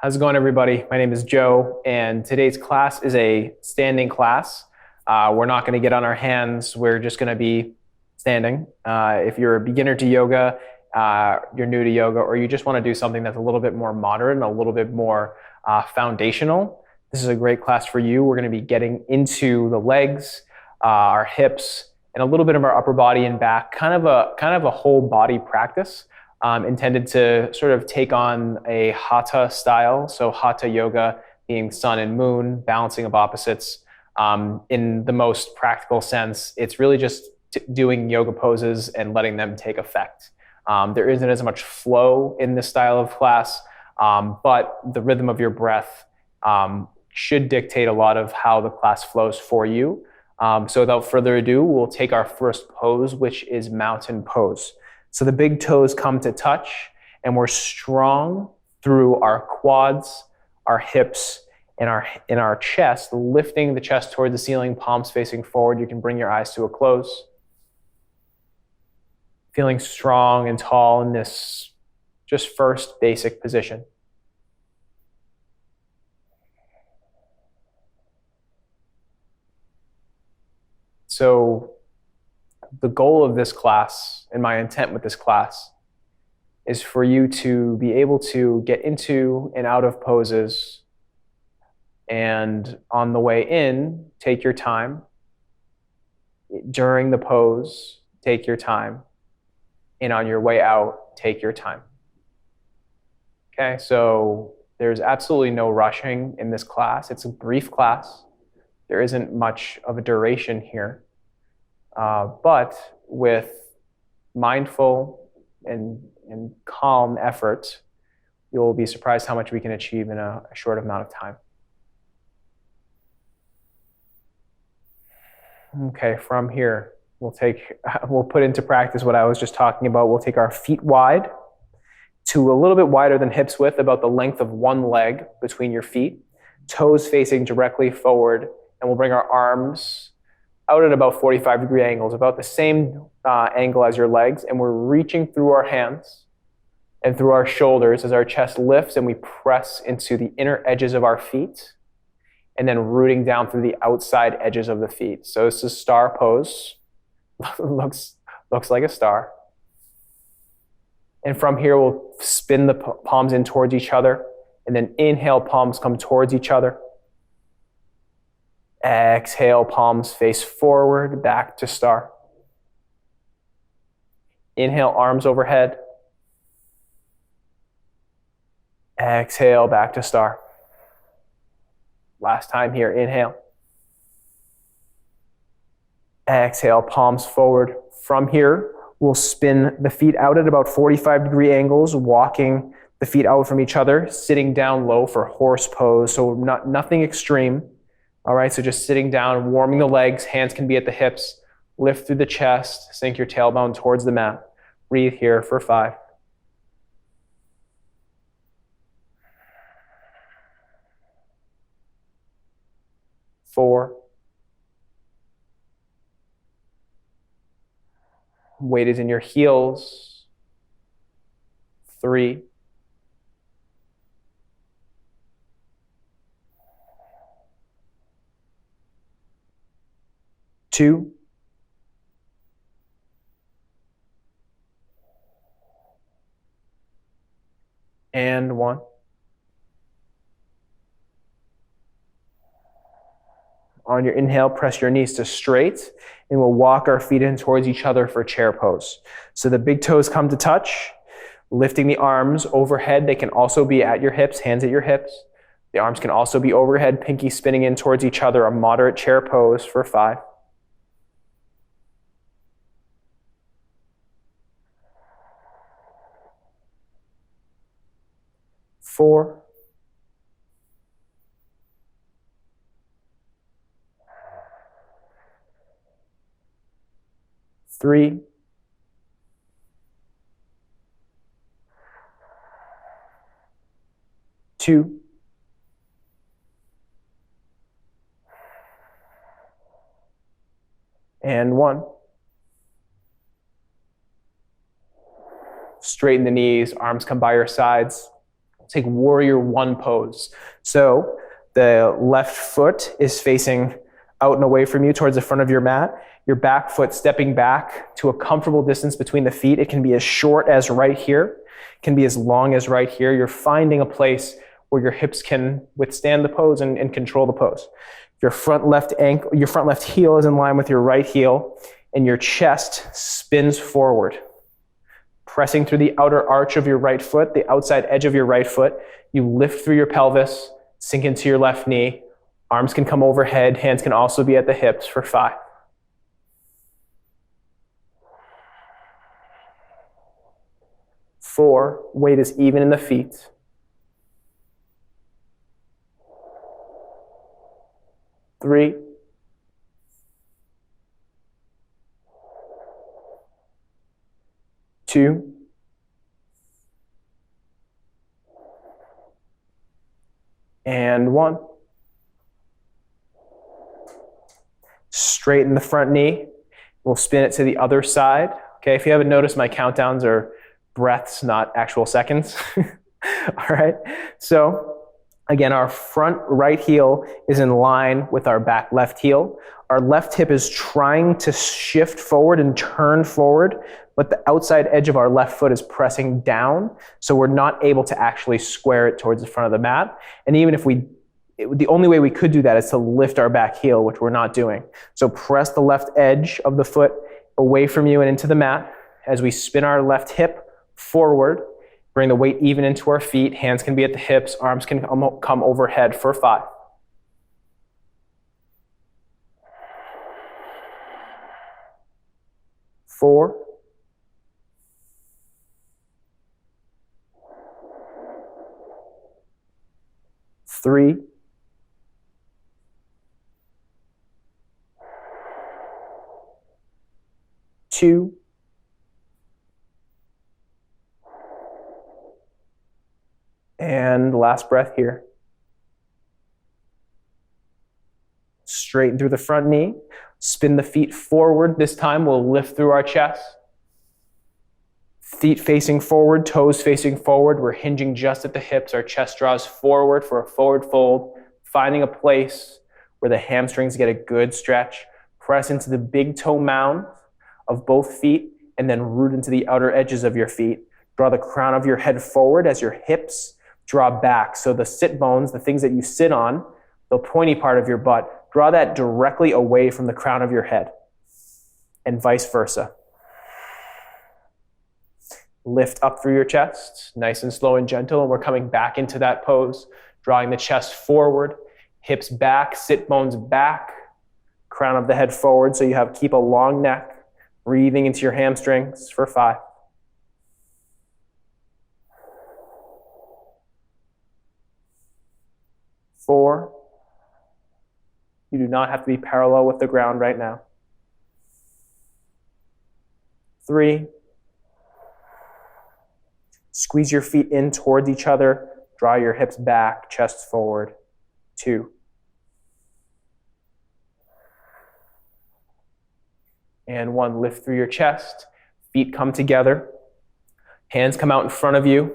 How's it going, everybody? My name is Joe, and today's class is a standing class. We're not going to get on our hands. We're just going to be standing. If you're a beginner to yoga, you're new to yoga, or you just want to do something that's a little bit more modern, a little bit more foundational, this is a great class for you. We're going to be getting into the legs, our hips, and a little bit of our upper body and back, kind of a whole body practice. Intended to sort of take on a hatha style. So hatha yoga being sun and moon, balancing of opposites. In the most practical sense, it's really just doing yoga poses and letting them take effect. There isn't as much flow in this style of class, but the rhythm of your breath should dictate a lot of how the class flows for you. So without further ado, we'll take our first pose, which is mountain pose. So the big toes come to touch, and we're strong through our quads, our hips, and our chest, lifting the chest towards the ceiling, palms facing forward. You can bring your eyes to a close. Feeling strong and tall in this just first basic position. So the goal of this class, and my intent with this class, is for you to be able to get into and out of poses, and on the way in, take your time. During the pose, take your time. And on your way out, take your time. Okay, so there's absolutely no rushing in this class. It's a brief class. There isn't much of a duration here. But with mindful and calm effort, you'll be surprised how much we can achieve in a short amount of time. Okay, from here, we'll put into practice what I was just talking about. We'll take our feet wide to a little bit wider than hips width, about the length of one leg between your feet, toes facing directly forward, and we'll bring our arms out at about 45-degree angles, about the same angle as your legs, and we're reaching through our hands and through our shoulders as our chest lifts and we press into the inner edges of our feet, and then rooting down through the outside edges of the feet. So this is star pose. looks like a star. And from here, we'll spin the palms in towards each other, and then inhale, palms come towards each other. Exhale, palms face forward, back to star. Inhale, arms overhead. Exhale, back to star. Last time here, inhale. Exhale, palms forward. From here, we'll spin the feet out at about 45-degree angles, walking the feet out from each other, sitting down low for horse pose, so nothing extreme. All right, so just sitting down, warming the legs, hands can be at the hips, lift through the chest, sink your tailbone towards the mat. Breathe here for 5. 4. Weight is in your heels. 3. 2. 1. On your inhale, press your knees to straight, and we'll walk our feet in towards each other for chair pose. So the big toes come to touch, lifting the arms overhead. They can also be at your hips, hands at your hips. The arms can also be overhead, pinky spinning in towards each other, a moderate chair pose for 5. 4. 3. 2. 1. Straighten the knees, arms come by your sides. take warrior one pose. So the left foot is facing out and away from you towards the front of your mat. Your back foot stepping back to a comfortable distance between the feet. It can be as short as right here. It can be as long as right here. You're finding a place where your hips can withstand the pose and control the pose. Your front left heel is in line with your right heel, and your chest spins forward. Pressing through the outer arch of your right foot, the outside edge of your right foot, you lift through your pelvis, sink into your left knee. Arms can come overhead, hands can also be at the hips for 5. 4, weight is even in the feet. 3, 2, and 1. Straighten the front knee. We'll spin it to the other side. Okay, if you haven't noticed, my countdowns are breaths, not actual seconds. All right, so again, our front right heel is in line with our back left heel. Our left hip is trying to shift forward and turn forward, but the outside edge of our left foot is pressing down, so we're not able to actually square it towards the front of the mat. And even if the only way we could do that is to lift our back heel, which we're not doing. So press the left edge of the foot away from you and into the mat. As we spin our left hip forward, bring the weight even into our feet. Hands can be at the hips. Arms can come overhead for 5. 4. 3. 2. And last breath here. Straighten through the front knee. Spin the feet forward. This time we'll lift through our chest. Feet facing forward, toes facing forward. We're hinging just at the hips. Our chest draws forward for a forward fold. Finding a place where the hamstrings get a good stretch. Press into the big toe mound of both feet and then root into the outer edges of your feet. Draw the crown of your head forward as your hips draw back. So the sit bones, the things that you sit on, the pointy part of your butt, draw that directly away from the crown of your head and vice versa. Lift up through your chest, nice and slow and gentle, and we're coming back into that pose, drawing the chest forward, hips back, sit bones back, crown of the head forward, so you keep a long neck, breathing into your hamstrings for 5. 4. You do not have to be parallel with the ground right now. 3. Squeeze your feet in towards each other. Draw your hips back, chest forward. 2. And 1. Lift through your chest. Feet come together. Hands come out in front of you.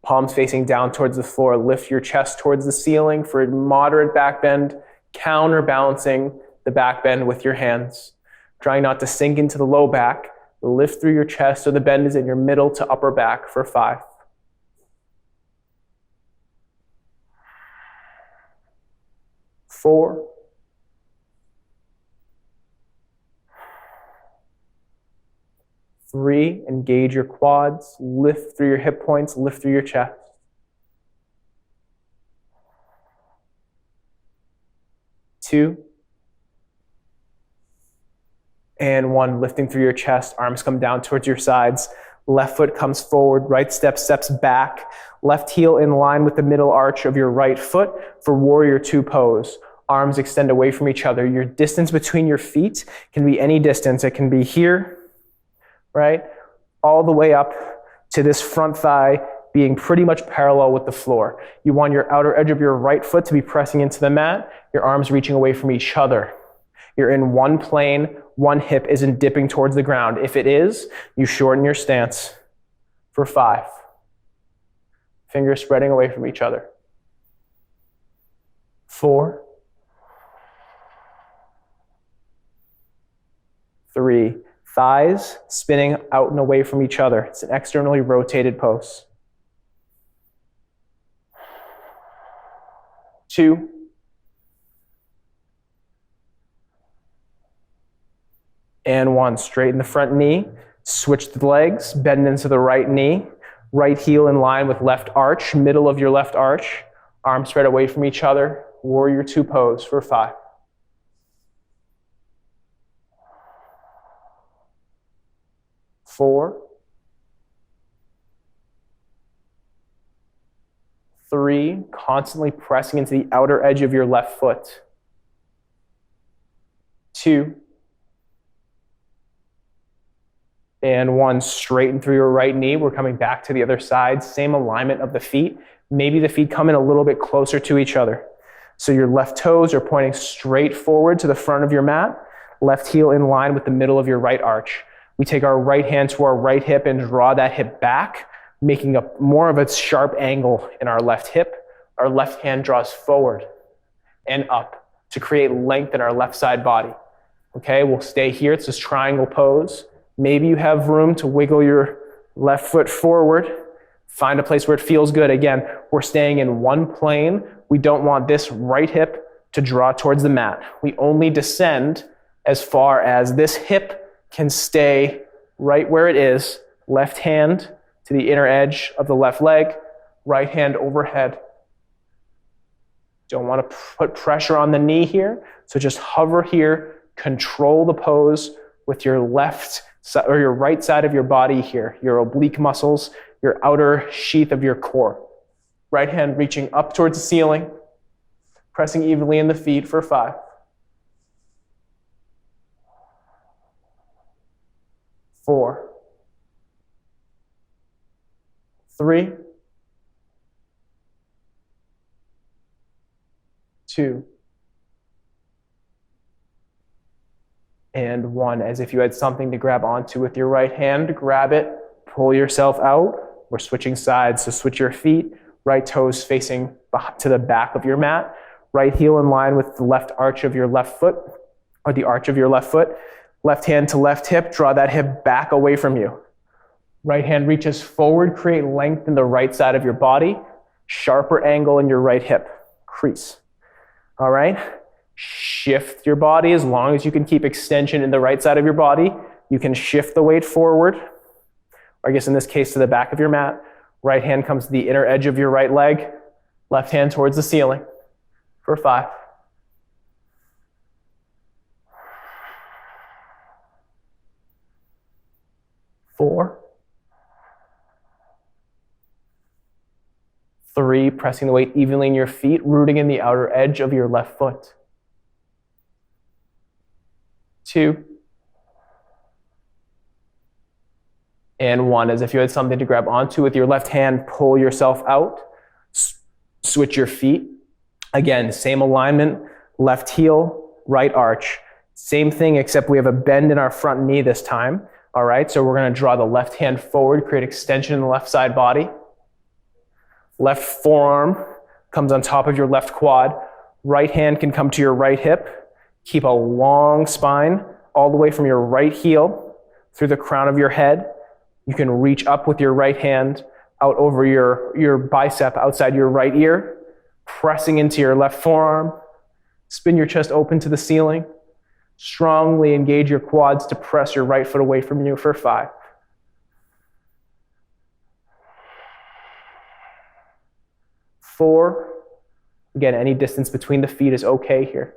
Palms facing down towards the floor. Lift your chest towards the ceiling for a moderate back bend, counterbalancing the back bend with your hands. Trying not to sink into the low back. Lift through your chest so the bend is in your middle to upper back for 5. 4. 3, engage your quads, lift through your hip points, lift through your chest. 2. And 1, lifting through your chest, arms come down towards your sides, left foot comes forward, right step steps back, left heel in line with the middle arch of your right foot for warrior 2 pose. Arms extend away from each other. Your distance between your feet can be any distance. It can be here, right? All the way up to this front thigh being pretty much parallel with the floor. You want your outer edge of your right foot to be pressing into the mat, your arms reaching away from each other. You're in one plane, one hip isn't dipping towards the ground. If it is, you shorten your stance for 5, Fingers spreading away from each other. 4, 3. Thighs spinning out and away from each other. It's an externally rotated pose. 2, 1. Straighten the front knee. Switch the legs. Bend into the right knee. Right heel in line with left arch. Middle of your left arch. Arms spread away from each other. Warrior 2 pose for 5. 4, 3. Constantly pressing into the outer edge of your left foot. 2, 1. Straighten through your right knee. We're coming back to the other side. Same alignment of the feet. Maybe the feet come in a little bit closer to each other. So your left toes are pointing straight forward to the front of your mat. Left heel in line with the middle of your right arch. We take our right hand to our right hip and draw that hip back, making a more of a sharp angle in our left hip. Our left hand draws forward and up to create length in our left side body. Okay, we'll stay here. It's this triangle pose. Maybe you have room to wiggle your left foot forward. Find a place where it feels good. Again, we're staying in one plane. We don't want this right hip to draw towards the mat. We only descend as far as this hip can stay right where it is. Left hand to the inner edge of the left leg. Right hand overhead. Don't want to put pressure on the knee here. So just hover here. Control the pose with your left or your right side of your body here. Your oblique muscles, your outer sheath of your core. Right hand reaching up towards the ceiling. Pressing evenly in the feet for 5. 4, 3, 2, 1. As if you had something to grab onto with your right hand, grab it, pull yourself out. We're switching sides, so switch your feet. Right toes facing to the back of your mat. Right heel in line with the left arch of your left foot, or the arch of your left foot. Left hand to left hip, draw that hip back away from you. Right hand reaches forward, create length in the right side of your body. Sharper angle in your right hip, crease. All right? Shift your body as long as you can keep extension in the right side of your body. You can shift the weight forward, or I guess in this case to the back of your mat. Right hand comes to the inner edge of your right leg. Left hand towards the ceiling for 5. 4, 3, pressing the weight evenly in your feet, rooting in the outer edge of your left foot. 2, 1. As if you had something to grab onto with your left hand, pull yourself out. Switch your feet. Again, same alignment, left heel, right arch. Same thing, except we have a bend in our front knee this time. All right, so we're going to draw the left hand forward, create extension in the left side body. Left forearm comes on top of your left quad. Right hand can come to your right hip. Keep a long spine all the way from your right heel through the crown of your head. You can reach up with your right hand out over your bicep outside your right ear, pressing into your left forearm. Spin your chest open to the ceiling. Strongly engage your quads to press your right foot away from you for 5. 4. Again, any distance between the feet is okay here.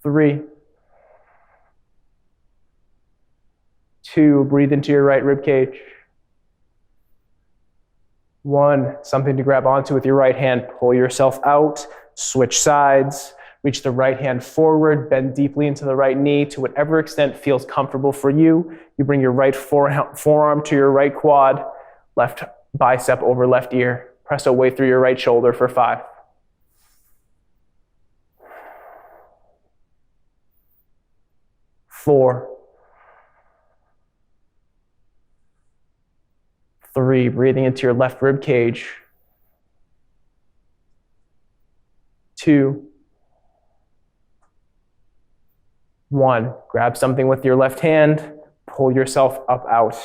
3, 2, breathe into your right rib cage. 1, something to grab onto with your right hand. Pull yourself out, switch sides. Reach the right hand forward, bend deeply into the right knee to whatever extent feels comfortable for you. You bring your right forearm to your right quad, left bicep over left ear. Press away through your right shoulder for 5. 4, 3, breathing into your left rib cage. 2, 1. Grab something with your left hand, pull yourself up out.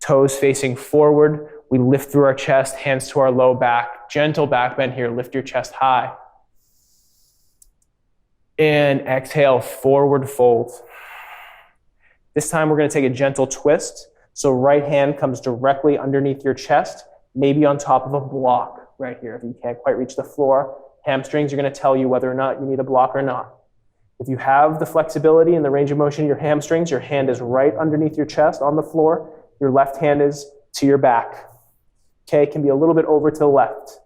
Toes facing forward. We lift through our chest, hands to our low back. Gentle back bend here, lift your chest high. And exhale, forward fold. This time we're going to take a gentle twist. So right hand comes directly underneath your chest, maybe on top of a block right here. If you can't quite reach the floor, hamstrings are going to tell you whether or not you need a block or not. If you have the flexibility and the range of motion in your hamstrings, your hand is right underneath your chest on the floor. Your left hand is to your back. Okay, it can be a little bit over to the left.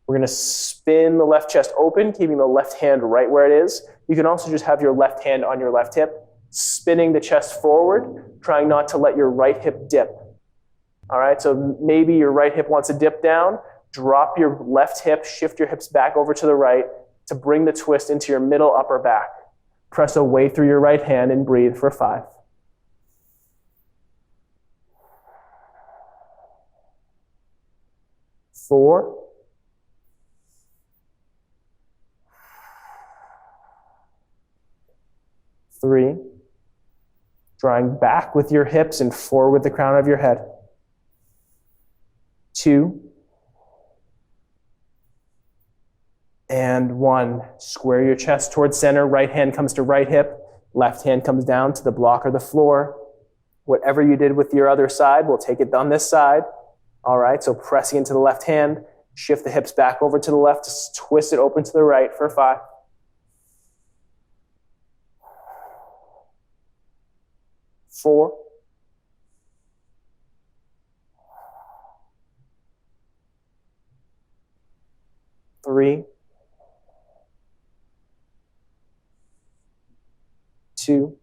We're going to spin the left chest open, keeping the left hand right where it is. You can also just have your left hand on your left hip, spinning the chest forward, trying not to let your right hip dip. All right, so maybe your right hip wants to dip down. Drop your left hip, shift your hips back over to the right to bring the twist into your middle upper back. Press away through your right hand and breathe for 5. 4. 3. Drawing back with your hips and forward with the crown of your head. 2. And 1. Square your chest towards center. Right hand comes to right hip. Left hand comes down to the block or the floor. Whatever you did with your other side, we'll take it on this side. All right, so pressing into the left hand. Shift the hips back over to the left. Just twist it open to the right for 5. 4. 3. 2.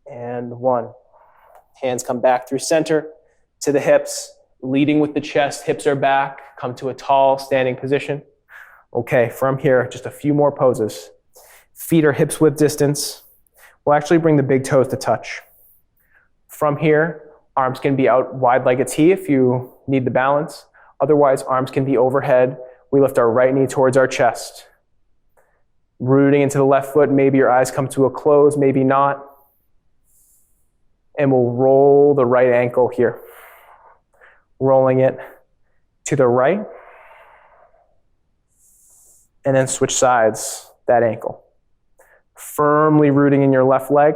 And 1. Hands come back through center to the hips, leading with the chest. Hips are back. Come to a tall standing position. Okay, from here, just a few more poses. Feet are hips width distance. We'll actually bring the big toes to touch. From here, arms can be out wide like a T if you need the balance. Otherwise, arms can be overhead. We lift our right knee towards our chest. Rooting into the left foot, maybe your eyes come to a close, maybe not. And we'll roll the right ankle here. Rolling it to the right. And then switch sides, that ankle. Firmly rooting in your left leg.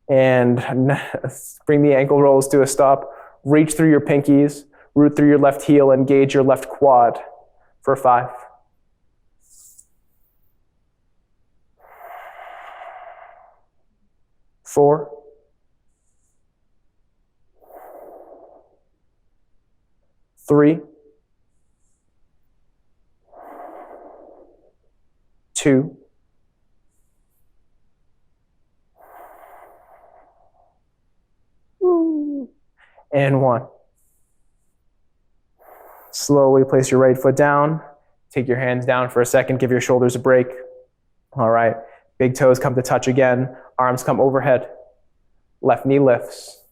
And bring the ankle rolls to a stop. Reach through your pinkies, root through your left heel, engage your left quad for 5. 4. 3. 2. And 1. Slowly place your right foot down. Take your hands down for a second. Give your shoulders a break. All right. Big toes come to touch again. Arms come overhead. Left knee lifts.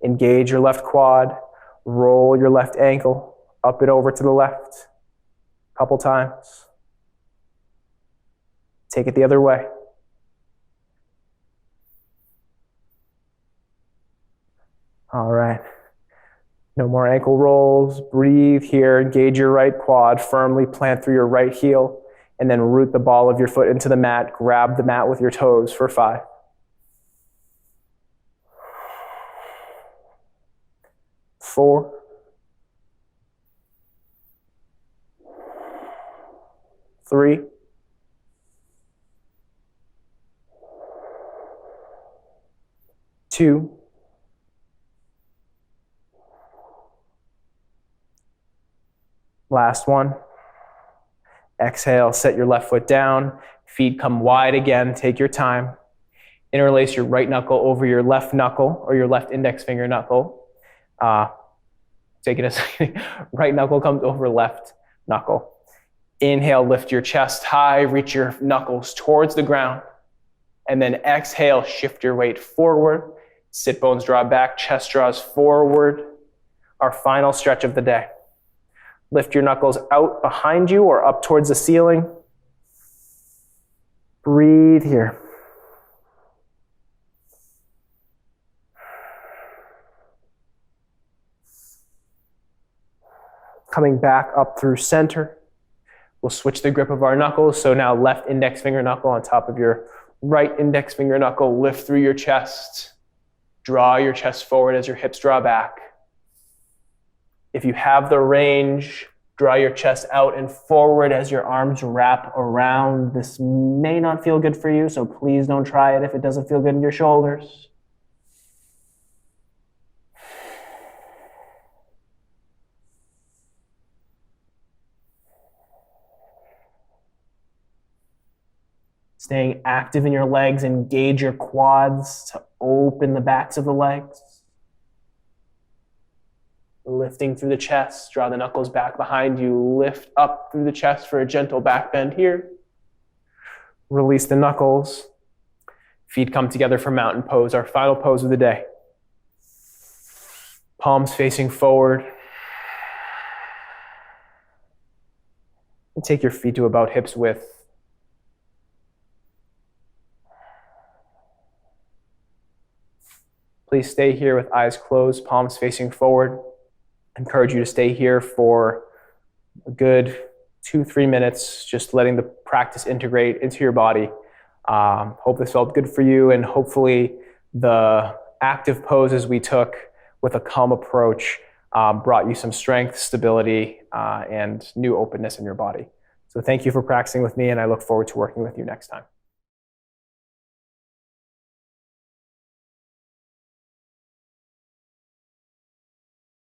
Engage your left quad. Roll your left ankle up and over to the left. Couple times. Take it the other way. All right. No more ankle rolls. Breathe here. Engage your right quad. Firmly plant through your right heel. And then root the ball of your foot into the mat. Grab the mat with your toes for 5. 4. 3. 2. 1. Exhale, set your left foot down. Feet come wide again. Take your time. Interlace your right knuckle over your left knuckle or your left index finger knuckle. Take it a second. Right knuckle comes over left knuckle. Inhale, lift your chest high. Reach your knuckles towards the ground. And then exhale, shift your weight forward. Sit bones draw back, chest draws forward. Our final stretch of the day. Lift your knuckles out behind you or up towards the ceiling. Breathe here. Coming back up through center. We'll switch the grip of our knuckles. So now left index finger knuckle on top of your right index finger knuckle. Lift through your chest. Draw your chest forward as your hips draw back. If you have the range, draw your chest out and forward as your arms wrap around. This may not feel good for you, so please don't try it if it doesn't feel good in your shoulders. Staying active in your legs, engage your quads to open the backs of the legs. Lifting through the chest, draw the knuckles back behind you, lift up through the chest for a gentle back bend here. Release the knuckles. Feet come together for mountain pose, our final pose of the day. Palms facing forward. And take your feet to about hips width. Please stay here with eyes closed, palms facing forward. I encourage you to stay here for a good 2-3 minutes, just letting the practice integrate into your body. Hope this felt good for you, and hopefully the active poses we took with a calm approach brought you some strength, stability, and new openness in your body. So thank you for practicing with me, and I look forward to working with you next time.